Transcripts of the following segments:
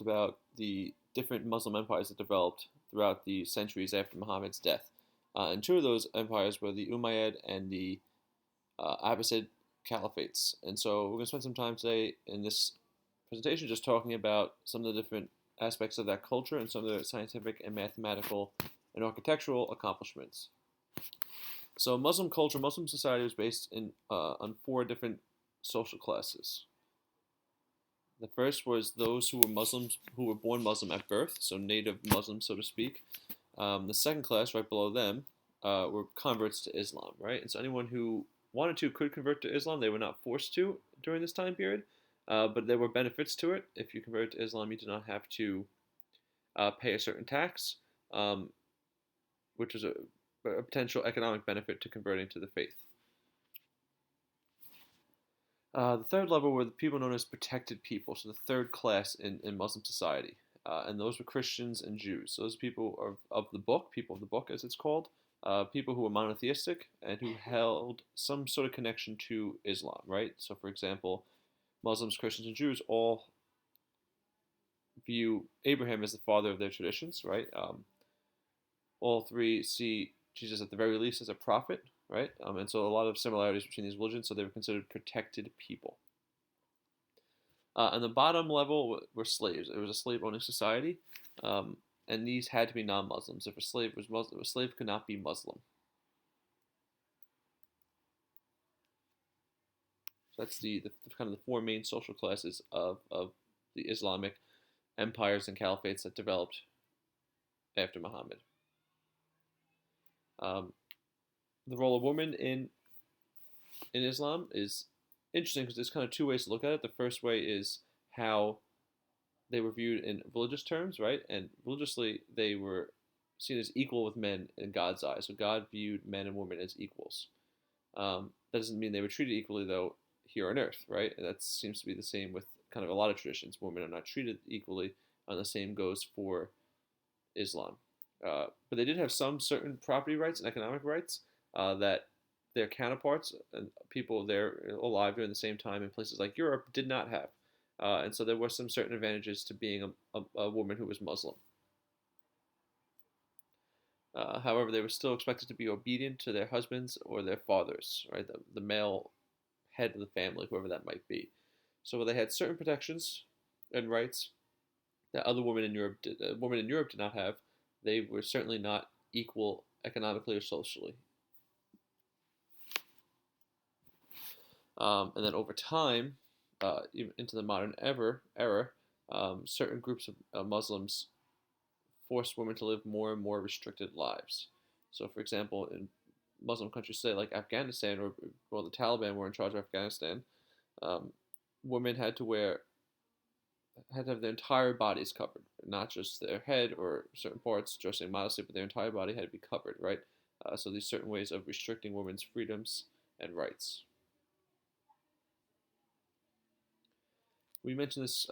about the different Muslim empires that developed throughout the centuries after Muhammad's death. And two of those empires were the Umayyad and the Abbasid caliphates. And so we're going to spend some time today in this presentation just talking about some of the different aspects of that culture and some of the scientific and mathematical and architectural accomplishments. So Muslim culture, Muslim society was based on four different social classes. The first was those who were Muslims, who were born Muslim at birth, so native Muslims, so to speak. The second class, right below them, were converts to Islam, right? And so anyone who wanted to could convert to Islam. They were not forced to during this time period, but there were benefits to it. If you converted to Islam, you did not have to pay a certain tax, which was a potential economic benefit to converting to the faith. The third level were the people known as protected people, so the third class in Muslim society. And those were Christians and Jews. So those people of the book, people of the book as it's called, people who were monotheistic and who held some sort of connection to Islam, right? So for example, Muslims, Christians, and Jews all view Abraham as the father of their traditions, right? All three see Jesus at the very least as a prophet, right? And so a lot of similarities between these religions, so they were considered protected people. On the bottom level were slaves. It was a slave-owning society, and these had to be non-Muslims. If a slave was Muslim, a slave could not be Muslim. So that's the kind of the four main social classes of the Islamic empires and caliphates that developed after Muhammad. The role of women in Islam is interesting because there's kind of two ways to look at it. The first way is how they were viewed in religious terms, right? And religiously, they were seen as equal with men in God's eyes. So God viewed men and women as equals. That doesn't mean they were treated equally, though, here on earth, right? And that seems to be the same with kind of a lot of traditions. Women are not treated equally, and the same goes for Islam. But they did have some certain property rights and economic rights that their counterparts and people there alive during the same time in places like Europe did not have. And so there were some certain advantages to being a woman who was Muslim. However, they were still expected to be obedient to their husbands or their fathers, right? The male head of the family, whoever that might be. So they had certain protections and rights that other women in Europe did not have. They were certainly not equal economically or socially. And then over time, even into the modern era, certain groups of Muslims forced women to live more and more restricted lives. So, for example, in Muslim countries, say like Afghanistan, or the Taliban were in charge of Afghanistan, women had to have their entire bodies covered, not just their head or certain parts, dressing modestly, but their entire body had to be covered, right? So these certain ways of restricting women's freedoms and rights. We mentioned this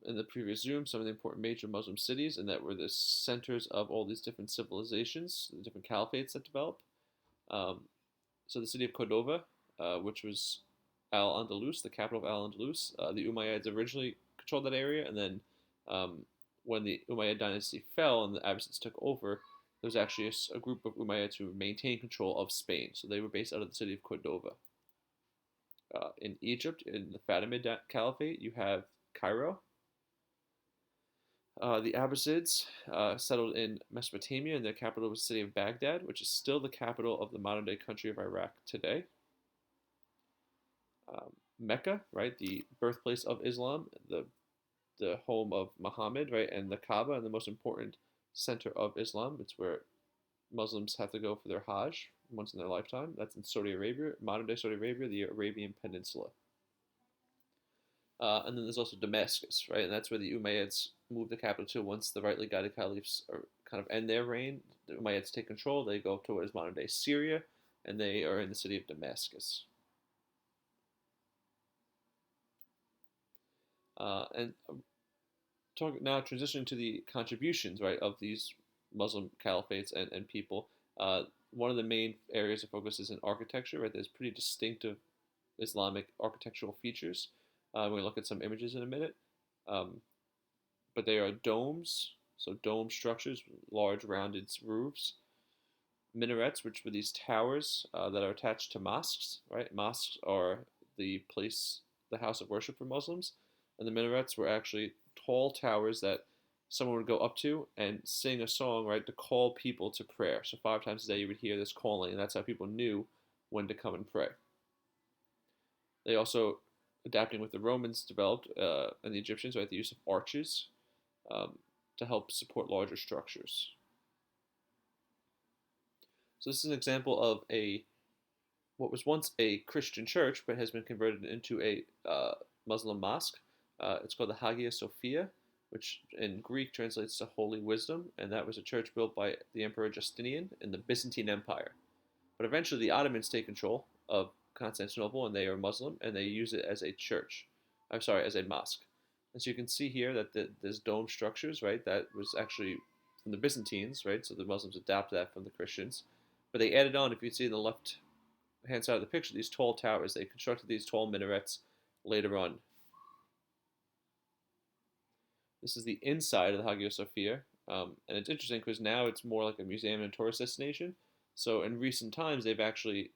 in the previous Zoom, some of the important major Muslim cities, and that were the centers of all these different civilizations, the different caliphates that developed. So the city of Córdoba, which was Al-Andalus, the capital of Al-Andalus, the Umayyads originally controlled that area, and then when the Umayyad dynasty fell and the Abbasids took over, there was actually a group of Umayyads who maintained control of Spain. So they were based out of the city of Córdoba. In Egypt, in the Fatimid Caliphate, you have Cairo. The Abbasids settled in Mesopotamia, and their capital was the city of Baghdad, which is still the capital of the modern-day country of Iraq today. Mecca, right, the birthplace of Islam, the home of Muhammad, right, and the Kaaba, and the most important center of Islam. It's where Muslims have to go for their Hajj once in their lifetime. That's in Saudi Arabia, modern-day Saudi Arabia, the Arabian Peninsula. And then there's also Damascus, right? And that's where the Umayyads moved the capital to once the rightly guided caliphs are kind of end their reign. The Umayyads take control. They go to what is modern-day Syria, and they are in the city of Damascus. And now transitioning to the contributions, right, of these Muslim caliphates and people. One of the main areas of focus is in architecture, right? There's pretty distinctive Islamic architectural features. We're going to look at some images in a minute. but they are domes, so dome structures, large rounded roofs. Minarets, which were these towers that are attached to mosques, right? Mosques are the place, the house of worship for Muslims, and the minarets were actually tall towers that someone would go up to and sing a song, right, to call people to prayer. So 5 times a day you would hear this calling, and that's how people knew when to come and pray. They also, adapting with the Romans, developed and the Egyptians, right, the use of arches um, to help support larger structures. So this is an example of a what was once a Christian church but has been converted into a Muslim mosque. It's called the Hagia Sophia, which in Greek translates to holy wisdom, and that was a church built by the Emperor Justinian in the Byzantine Empire. But eventually the Ottomans take control of Constantinople, and they are Muslim, and they use it as a church. I'm sorry, as a mosque. And so you can see here that there's dome structures, right? That was actually from the Byzantines, right? So the Muslims adapted that from the Christians. But they added on, if you see in the left hand side of the picture, these tall towers. They constructed these tall minarets later on. This is the inside of the Hagia Sophia, and it's interesting because now it's more like a museum and a tourist destination. So in recent times, they've actually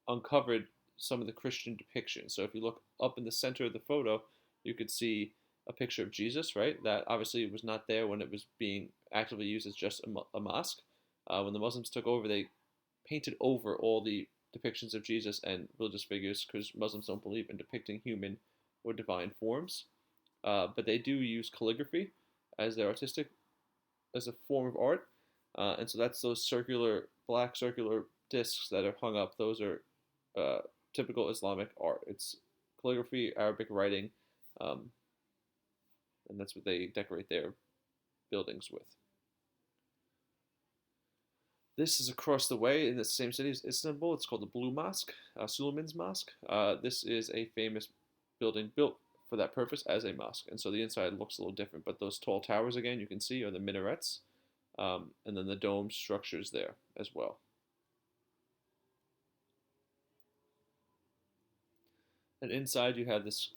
uncovered some of the Christian depictions. So if you look up in the center of the photo, you could see a picture of Jesus, right? That obviously was not there when it was being actively used as just a mosque. When the Muslims took over, they painted over all the depictions of Jesus and religious figures because Muslims don't believe in depicting human or divine forms. But they do use calligraphy as their artistic, as a form of art. And so that's those black circular discs that are hung up. Those are typical Islamic art. It's calligraphy, Arabic writing, um, and that's what they decorate their buildings with. This is across the way in the same city as Istanbul. It's called the Blue Mosque, Suleiman's Mosque. This is a famous building built for that purpose as a mosque. And so the inside looks a little different, but those tall towers, again, you can see are the minarets, and then the dome structures there as well. And inside you have this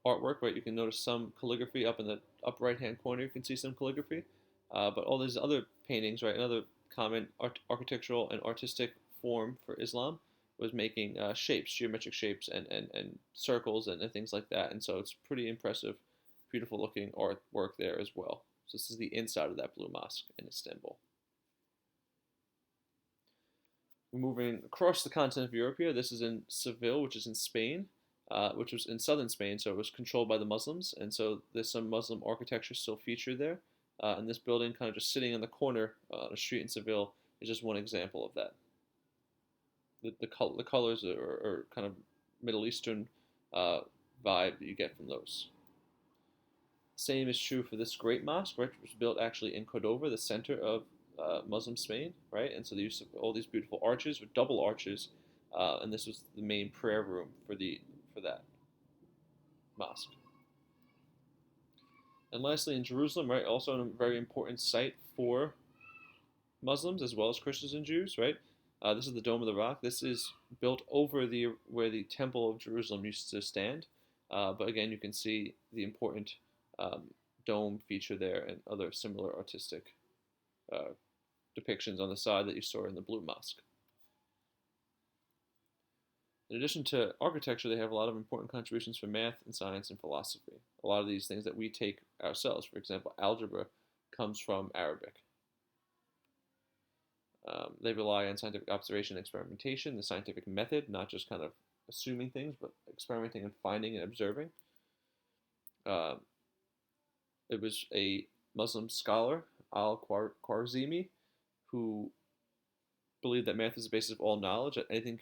artwork, right? You can notice some calligraphy up in the up right-hand corner. You can see some calligraphy, but all these other paintings, right? Another common architectural and artistic form for Islam was making shapes, geometric shapes, and circles and things like that. And so it's pretty impressive, beautiful looking artwork there as well. So this is the inside of that blue mosque in Istanbul. Moving across the continent of Europe here, this is in Seville, which is in Spain, which was in southern Spain, so it was controlled by the Muslims, and so there's some Muslim architecture still featured there. And this building, kind of just sitting on the corner on a street in Seville, is just one example of that. The colors are kind of Middle Eastern vibe that you get from those. Same is true for this great mosque, right, which was built actually in Córdoba, the center of Muslim Spain, right? And so they used all these beautiful arches with double arches, and this was the main prayer room for that mosque. And lastly, in Jerusalem, right, also a very important site for Muslims as well as Christians and Jews, right? This is the Dome of the Rock. This is built over where the Temple of Jerusalem used to stand. But again, you can see the important dome feature there and other similar artistic depictions on the side that you saw in the Blue Mosque. In addition to architecture, they have a lot of important contributions for math and science and philosophy. A lot of these things that we take ourselves, for example, algebra, comes from Arabic. They rely on scientific observation and experimentation, the scientific method, not just kind of assuming things, but experimenting and finding and observing. It was a Muslim scholar, Al-Khwarizmi, who believed that math is the basis of all knowledge, that anything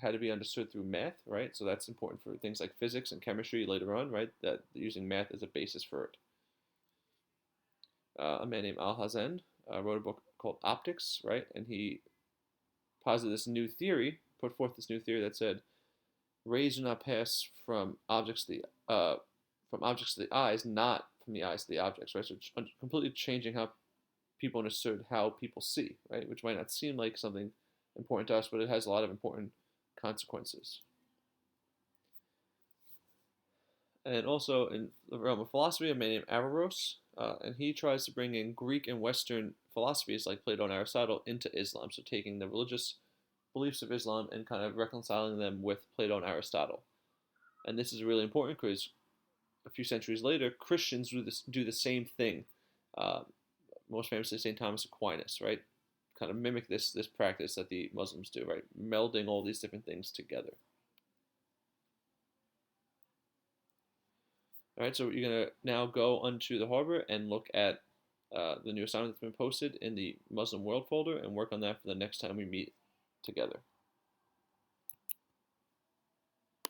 had to be understood through math, right? So that's important for things like physics and chemistry later on, right? That using math as a basis for it. A man named Al-Hazen wrote a book called Optics, right? And he posited this new theory, put forth this new theory that said rays do not pass from objects to the eyes, not from the eyes to the objects, right? So it's completely changing how people understood how people see, right? Which might not seem like something important to us, but it has a lot of important consequences. And also in the realm of philosophy, a man named Averroes, and he tries to bring in Greek and Western philosophies like Plato and Aristotle into Islam. So taking the religious beliefs of Islam and kind of reconciling them with Plato and Aristotle. And this is really important because a few centuries later, Christians do the same thing. Uh, Most famously, St. Thomas Aquinas, right? Kind of mimic this practice that the Muslims do, right? Melding all these different things together. All right, so you're gonna now go onto the harbor and look at the new assignment that's been posted in the Muslim World folder and work on that for the next time we meet together.